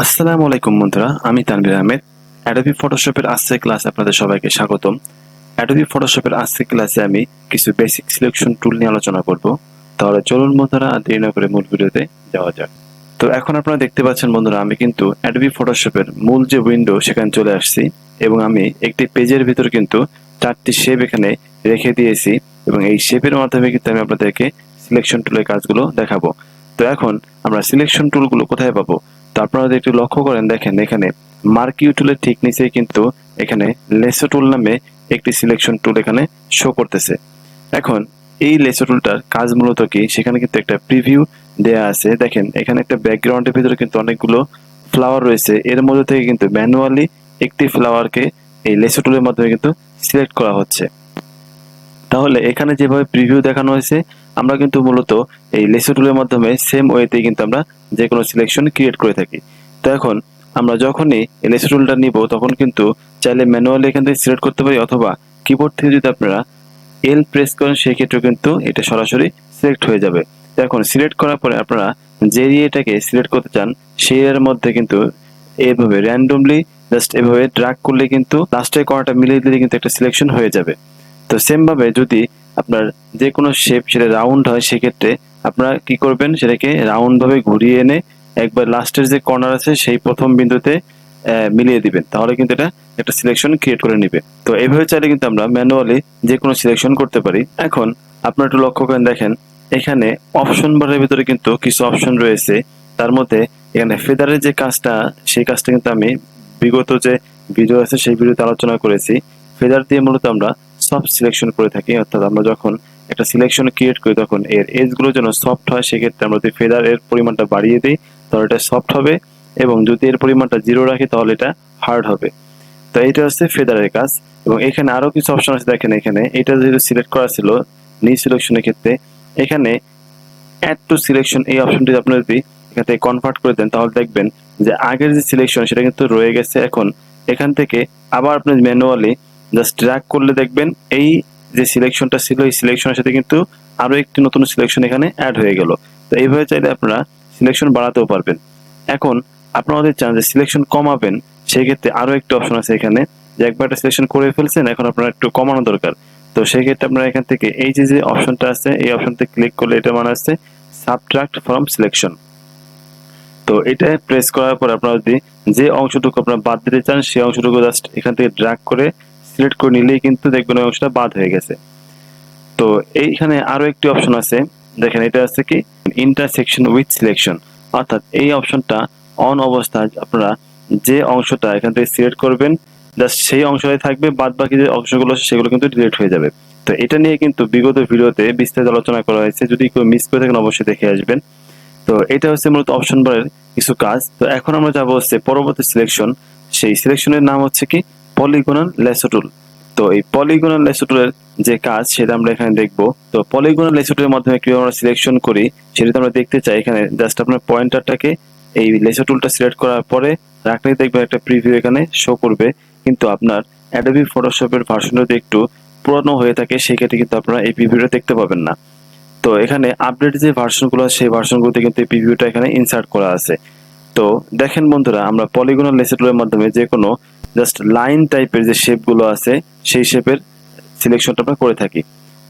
আসসালামু আলাইকুম বন্ধুরা, আমি তানভীর আহমেদ। অ্যাডোবি ফটোশপের আজকের ক্লাসে আপনাদের সবাইকে স্বাগতম। অ্যাডোবি ফটোশপের আজকের ক্লাসে আমি কিছু বেসিক সিলেকশন টুল নিয়ে আলোচনা করব। তাহলে চলুন বন্ধুরা, আর দেরি না করে মূল ভিডিওতে যাওয়া যাক। তো এখন আপনারা দেখতে পাচ্ছেন বন্ধুরা, আমি কিন্তু অ্যাডোবি ফটোশপের মূল যে উইন্ডো সেখানে চলে আসছি এবং আমি একটি পেজের ভিতর কিন্তু 4টি শেপ এখানে রেখে দিয়েছি এবং এই শেপের মাধ্যমে কিন্তু আমি আপনাদেরকে সিলেকশন টুলের কাজগুলো দেখাবো। তো এখন আমরা সিলেকশন টুলগুলো কোথায় পাবো? তো আপনারা যদি একটু লক্ষ্য করেন, দেখেন এখানে মার্কিউ টুলের ঠিক নিচেই কিন্তু এখানে লেসো টুল নামে একটি সিলেকশন টুল এখানে শো করতেছে। এখন এই লেসো টুলটার কাজ মূলত কি, সেখানে কিন্তু একটা প্রিভিউ দেয়া আছে। দেখেন এখানে একটা ব্যাকগ্রাউন্ডের ভিতরে কিন্তু অনেকগুলো ফ্লাওয়ার রয়েছে, এর মধ্যে থেকে কিন্তু ম্যানুয়ালি একটি ফ্লাওয়ারকে এই লেসো টুলের মাধ্যমে কিন্তু সিলেক্ট করা হচ্ছে। তাহলে এখানে যেভাবে প্রিভিউ দেখানো হয়েছে, আমরা কিন্তু মূলত এই লেসো টুলের মাধ্যমে সেম ওয়েতে কিন্তু আমরা যে কোনো সিলেকশন ক্রিয়েট করে থাকি। তো এখন আমরা যখনই এই লেসো টুলটা নিব, তখন কিন্তু চাইলে ম্যানুয়ালি এখান থেকে সিলেক্ট করতে পারি, অথবা কিবোর্ড থেকে যদি আপনারা এল প্রেস করেন সেক্ষেত্রেও কিন্তু এটা সরাসরি সিলেক্ট হয়ে যাবে। তো এখন সিলেক্ট করার পরে আপনারা যে এরিয়াটাকে সিলেক্ট করতে চান সেই এর মধ্যে কিন্তু এইভাবে র্যান্ডমলি জাস্ট এভাবে ড্র্যাগ করলে কিন্তু লাস্টের কর্নারটা মিলিয়ে দিলে কিন্তু একটা সিলেকশন হয়ে যাবে। তো সেম ভাবে যদি আপনার যে কোনো শেপ সেটা রাউন্ড হয়, সেক্ষেত্রে আপনারা কি করবেন, সেটাকে রাউন্ড ভাবে ঘুরিয়ে এনে একবার লাস্টের যে কর্নার আছে সেই প্রথম বিন্দুতে মিলিয়ে দিবেন, তাহলে কিন্তু এটা একটা সিলেকশন ক্রিয়েট করে নিবে। তো এইভাবে চাইলে কিন্তু আমরা ম্যানুয়ালি যে কোনো সিলেকশন করতে পারি। এখন আপনারা একটু লক্ষ্য করেন, দেখেন এখানে অপশন বারের ভিতরে কিন্তু কিছু অপশন রয়েছে। তার মধ্যে এখানে ফেদারের যে কাজটা, সেই কাজটা কিন্তু আমি বিগত যে ভিডিও আছে সেই ভিডিওতে আলোচনা করেছি। ফেদার দিয়ে মূলত আমরা সফট সিলেকশন করে থাকি, অর্থাৎ আমরা যখন একটা সিলেকশন ক্রিয়েট করি তখন এর এজ গুলো যেন সফট হয়, সেক্ষেত্রে আমরা যদি ফেদার এর পরিমাণটা বাড়িয়ে দিই তাহলে এটা সফট হবে, এবং যদি এর পরিমাণটা 0 রাখি তাহলে এটা হার্ড হবে। তো এইটা হচ্ছে ফেদারের কাজ। এবং এখানে আরো কিছু অপশন আছে, দেখেন এখানে এটা যেহেতু সিলেক্ট করা ছিল নিউ সিলেকশনের ক্ষেত্রে, এখানে অ্যাড টু সিলেকশন এই অপশনটি আপনারা যদি এখান থেকে কনভার্ট করে দেন, তাহলে দেখবেন যে আগের যে সিলেকশন সেটা কিন্তু রয়ে গেছে। এখন এখান থেকে আবার আপনি ম্যানুয়ালি জাস্ট ড্র্যাগ করলে দেখবেন এই যে সিলেকশনটা ছিল এই সিলেকশনের সাথে কিন্তু আরো একটি নতুন সিলেকশন এখানে অ্যাড হয়ে গেল। তো এইভাবে চাইলে আপনারা সিলেকশন বাড়াতেও পারবেন। এখন আপনারা যদি চান যে সিলেকশন কমাবেন, সেই ক্ষেত্রে আরো একটি অপশন আছে এখানে, যে একবার একটা সিলেকশন করে ফেলছেন, এখন আপনারা একটু কমানো দরকার। তো সেই ক্ষেত্রে আপনারা এখান থেকে এই যে অপশনটা আছে এই অপশনতে ক্লিক করলে এটা মানে আছে সাবট্রাক্ট ফ্রম সিলেকশন। তো এটা প্রেস করার পর আপনারা যদি যে অংশটুকু আপনারা বাদ দিতে চান সেই অংশটুকু জাস্ট এখান থেকে ড্র্যাগ করে সিলেক্ট করে নিলেই কিন্তু দেখবেন ওই অংশটা বাদ হয়ে গেছে। তো এইখানে আরো একটি অপশন আছে, দেখেন এটা আছে কি ইন্টারসেকশন উইথ সিলেকশন, অর্থাৎ এই অপশনটা অন অবস্থায় আপনারা যে অংশটা এখান থেকে সিলেক্ট করবেন জাস্ট সেই অংশটাই থাকবে, বাদ বাকি যে অংশগুলো আছে সেগুলো কিন্তু ডিলিট হয়ে যাবে। তো এটা নিয়ে কিন্তু বিগত ভিডিওতে বিস্তারিত আলোচনা করা হয়েছে, যদি কেউ মিস করে থাকেন অবশ্যই দেখে আসবেন। তো এটা হচ্ছে মূলত অপশন বারের কিছু কাজ। তো এখন আমরা যাবো হচ্ছে পরবর্তী সিলেকশন। সেই সিলেকশনের নাম হচ্ছে কি পলিগনাল লেসো টুল। তো এই পলিগনাল লেসো টুলের যে কাজ সেটা আমরা এখানে দেখবো। তো পলিগনাল লেসো টুলের মাধ্যমে কিভাবে আমরা সিলেকশন করি সেটা আমরা দেখতে চাই। এখানে জাস্ট আপনার পয়েন্টারটাকে এই লেসো টুলটা সিলেক্ট করার পরে রাখলেই দেখবেন একটা প্রিভিউ এখানে শো করবে। কিন্তু আপনার অ্যাডোবি ফটোশপের ভার্সনটা যদি একটু পুরনো হয়ে থাকে সেক্ষেত্রে কিন্তু আপনারা এই প্রিভিউটা দেখতে পাবেন না। তো এখানে আপডেট যে ভার্সনগুলো আছে সেই ভার্সনগুলোতে কিন্তু এই প্রিভিউটা এখানে ইনসার্ট করা আছে। তো দেখেন বন্ধুরা, আমরা পলিগনাল লেসো টুলের মাধ্যমে যে কোনো জাস্ট লাইন টাইপের যে শেপগুলো আছে সেই শেপের সিলেকশনটা আমরা করে থাকি।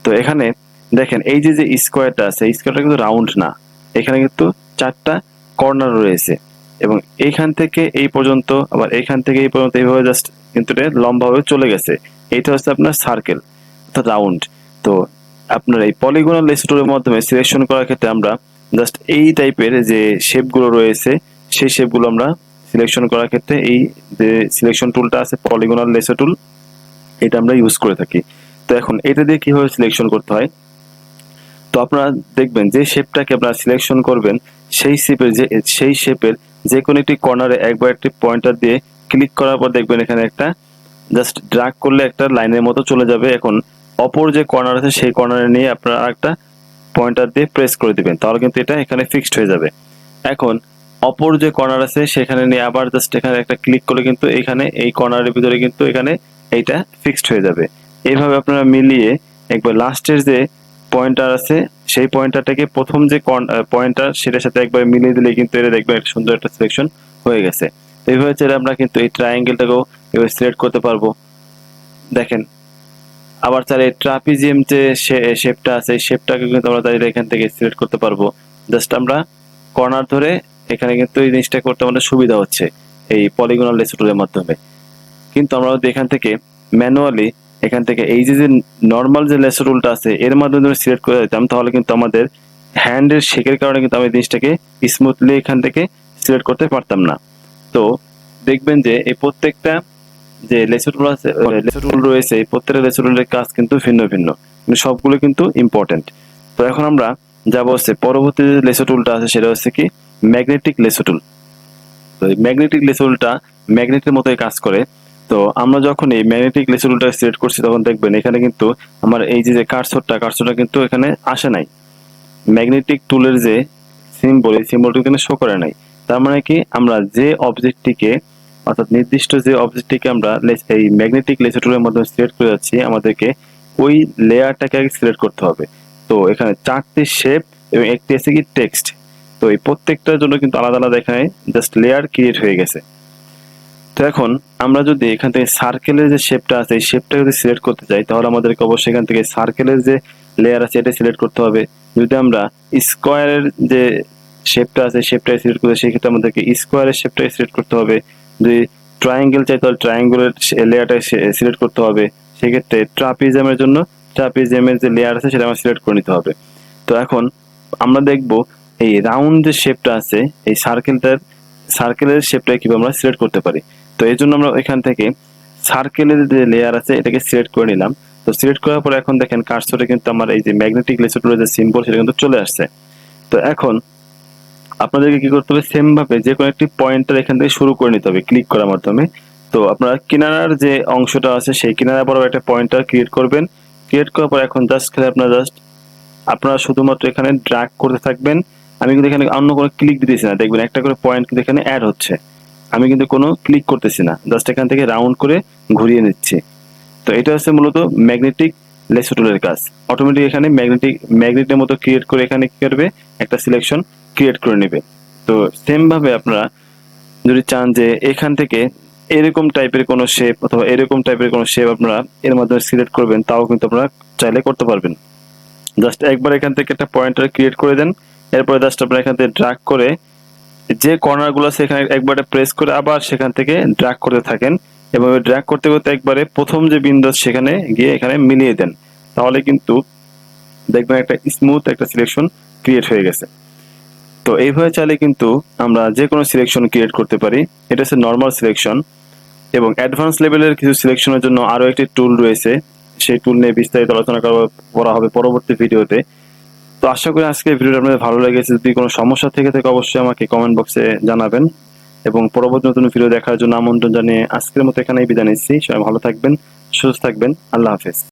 তো এখানে দেখেন এই যে স্কোয়ারটা আছে, এই স্কোয়ারটা কিন্তু রাউন্ড না, এখানে কিন্তু 4টা কর্নার রয়েছে, এবং এইখান থেকে এই পর্যন্ত আবার এইখান থেকে এই পর্যন্ত এইভাবে জাস্ট কিন্তু এটা লম্বাভাবে চলে গেছে। এইটা হচ্ছে আপনার সার্কেল অর্থাৎ রাউন্ড। তো আপনার এই পলিগনাল লেসো টুলের মাধ্যমে সিলেকশন করার ক্ষেত্রে আমরা জাস্ট এই টাইপের যে শেপগুলো রয়েছে সেই শেপগুলো আমরা সিলেকশন করার ক্ষেত্রে এই যে সিলেকশন টুলটা আছে পলিগনাল লেসো টুল, এটা আমরা ইউজ করে থাকি। তো এখন এটা দিয়ে কিভাবে সিলেকশন করতে হয়, তো আপনারা দেখবেন যে শেপটাকে আপনারা সিলেকশন করবেন সেই শেপের যে কোনো একটি কর্নারে একবার একটি পয়েন্টার দিয়ে ক্লিক করার পর দেখবেন এখানে একটা জাস্ট ড্র্যাগ করলে একটা লাইনের মতো চলে যাবে। এখন অপর যে কর্নার আছে সেই কর্নারে নিয়ে আপনারা একটা পয়েন্টার দিয়ে প্রেস করে দিবেন, তাহলে কিন্তু এটা এখানে ফিক্সড হয়ে যাবে। এখন অপর যে কর্নার আছে সেখানে নিয়ে আবার জাস্ট এখানে একটা ক্লিক করলে কিন্তু এখানে এই কর্নারের ভিতরে কিন্তু এখানে এইটা ফিক্সড হয়ে যাবে। এইভাবে আপনারা মিলিয়ে একবার লাস্টের যে পয়েন্টার আছে, সেই পয়েন্টারটাকে প্রথম যে পয়েন্টার সেটার সাথে একবার মিলিয়ে দিলে কিন্তু এটা দেখবে একটা সুন্দর একটা সিলেকশন হয়ে গেছে। তো এইভাবে চাইলে আমরা কিন্তু এই ট্রায়াঙ্গেলটাকেও এভাবে সিলেক্ট করতে পারবো। দেখেন, আবার চাইলে ট্রাপিজিয়াম যে শেপটা আছে এই শেপটাকে কিন্তু আমরা চাইলে এখান থেকে সিলেক্ট করতে পারবো। জাস্ট আমরা কর্নার ধরে এখানে কিন্তু এই জিনিসটা করতে আমাদের সুবিধা হচ্ছে এই পলিগনাল লেসো টুলের মাধ্যমে। কিন্তু আমরা যদি এখান থেকে ম্যানুয়ালি এখান থেকে এই যে নর্মাল যে লেসো টুলটা আছে এর মাধ্যমে যদি সিলেক্ট করে দিতাম তাহলে কিন্তু আমাদের হ্যান্ডের শেকের কারণে কিন্তু আমি জিনিসটাকে স্মুথলি এখান থেকে সিলেক্ট করতে পারতাম না। তো দেখবেন যে এই প্রত্যেকটা যে লেসো টুল আছে, লেসো টুল রয়েছে, এই প্রত্যেকটা লেসো টুলের কাজ কিন্তু ভিন্ন ভিন্ন, কিন্তু সবগুলো কিন্তু ইম্পর্টেন্ট। তো এখন আমরা যাবো হচ্ছে পরবর্তী যে লেসো টুলটা আছে সেটা হচ্ছে কি ম্যাগনেটিক লেসো টুল। তো এই ম্যাগনেটিক লেসো টুলটা ম্যাগনেটের মতোই কাজ করে। তো আমরা যখন এই ম্যাগনেটিক লেসো টুলটা সিলেক্ট করছি তখন দেখবেন এখানে কিন্তু আমার এই যে কার্সরটা কিন্তু এখানে আসে নাই। ম্যাগনেটিক টুলের যে সিম্বল এই সিম্বলটা এখানে শো করে নাই। তার মানে কি আমরা যে অবজেক্টটিকে অর্থাৎ নির্দিষ্ট যে অবজেক্টটিকে আমরা এই ম্যাগনেটিক লেসো টুলের মাধ্যমে সিলেক্ট করে যাচ্ছি আমাদেরকে ওই লেয়ারটাকে আগে সিলেক্ট করতে হবে। তো এখানে 4টি শেপ এবং একটি আছে কি টেক্সট। তো এই প্রত্যেকটার জন্য কিন্তু আলাদা আলাদা এখানে জাস্ট লেয়ার ক্রিয়েট হয়ে গেছে। তো এখন আমরা যদি এখান থেকে সার্কেলের যে শেপটা আছে এই শেপটা যদি সিলেক্ট করতে চাই তাহলে আমাদেরকে অবশ্যই এখান থেকে সার্কেলের যে লেয়ার আছে এটা সিলেক্ট করতে হবে। যদি আমরা স্কোয়ারের যে শেপটা আছে শেপটা সিলেক্ট করতে সেই ক্ষেত্রে আমাদেরকে স্কোয়ারের শেপটাকে সিলেক্ট করতে হবে। যদি ট্রায়াঙ্গেল চাই তাহলে ট্রায়াঙ্গেলের লেয়ারটা সিলেক্ট করতে হবে। সেক্ষেত্রে ট্রাপিজিয়ামের জন্য ট্রাপিজিয়ামের যে লেয়ার আছে সেটা আমরা সিলেক্ট করে নিতে হবে। তো এখন আমরা দেখব এই রাউন্ড যে শেপটা আছে এই সার্কেলের শেপটা কিভাবে আমরা সিলেক্ট করতে পারি। তো এই জন্য আমরা এখান থেকে সার্কেলের যে লেয়ার আছে এটাকে সিলেক্ট করে নিলাম। তো সিলেক্ট করার পরে এখন দেখেন কার্সরে কিন্তু আমার এই যে ম্যাগনেটিক লেসো টুলের যে সিম্বল সেটা কিন্তু চলে আসছে। তো এখন আপনাদেরকে কি করতে হবে, সেম ভাবে যে কোনো একটি পয়েন্টার এখান থেকে শুরু করে নিতে হবে ক্লিক করার মাধ্যমে। তো আপনারা কিনারার যে অংশটা আছে সেই কিনারা বরাবর একটা পয়েন্টার ক্রিয়েট করবেন। ক্রিয়েট করার পর এখন আপনারা শুধুমাত্র এখানে ড্র্যাগ করতে থাকবেন। আমি কিন্তু এখানে অন্য কোনো ক্লিক দিতেছি না, দেখবেন একটা করে পয়েন্ট কিন্তু এখানে অ্যাড হচ্ছে। আমি কিন্তু কোনো ক্লিক করতেছি না, জাস্ট এখান থেকে রাউন্ড করে ঘুরিয়ে নিচ্ছি। তো এটা হচ্ছে মূলত ম্যাগনেটিক লেসো টুলের কাজ। অটোমেটিক এখানে ম্যাগনেটের মতো ক্রিয়েট করে এখানে কি করবে একটা সিলেকশন ক্রিয়েট করে নেবে। তো সেম ভাবে আপনারা যদি চান যে এখান থেকে এরকম টাইপের কোনো শেপ অথবা এরকম টাইপের কোনো শেপ আপনারা এর মাধ্যমে সিলেক্ট করবেন তাও কিন্তু আপনারা চাইলে করতে পারবেন। জাস্ট একবার এখান থেকে একটা পয়েন্টার ক্রিয়েট করে দেন, এরপরে জাস্ট আপনারা এখান থেকে ড্র্যাগ করে যে কর্নার গুলো আছে এখানে একবারে প্রেস করে আবার সেখান থেকে ড্র্যাগ করতে থাকেন এবং ড্র্যাগ করতে করতে একবারে প্রথম যে বিন্দু সেখানে গিয়ে এখানে মিলিয়ে দেন। তাহলে কিন্তু দেখবেন একটা স্মুথ একটা সিলেকশন ক্রিয়েট হয়ে গেছে। তো এইভাবে চাইলে কিন্তু আমরা যে কোনো সিলেকশন ক্রিয়েট করতে পারি। এটা হচ্ছে নর্মাল সিলেকশন, এবং অ্যাডভান্স লেভেলের কিছু সিলেকশনের জন্য আরো একটি টুল রয়েছে, সেই টুল নিয়ে বিস্তারিত আলোচনা করা হবে পরবর্তী ভিডিওতে। তো আশা করি আজকের ভিডিওটা আপনাদের ভালো লেগেছে। যদি কোনো সমস্যা থেকে থাকে অবশ্যই আমাকে কমেন্ট বক্সে জানাবেন, এবং পরবর্তী নতুন ভিডিও দেখার জন্য আমন্ত্রণ জানিয়ে আজকের মতো এখানেই বিদায় নিচ্ছি। সবাই ভালো থাকবেন, সুস্থ থাকবেন, আল্লাহ হাফেজ।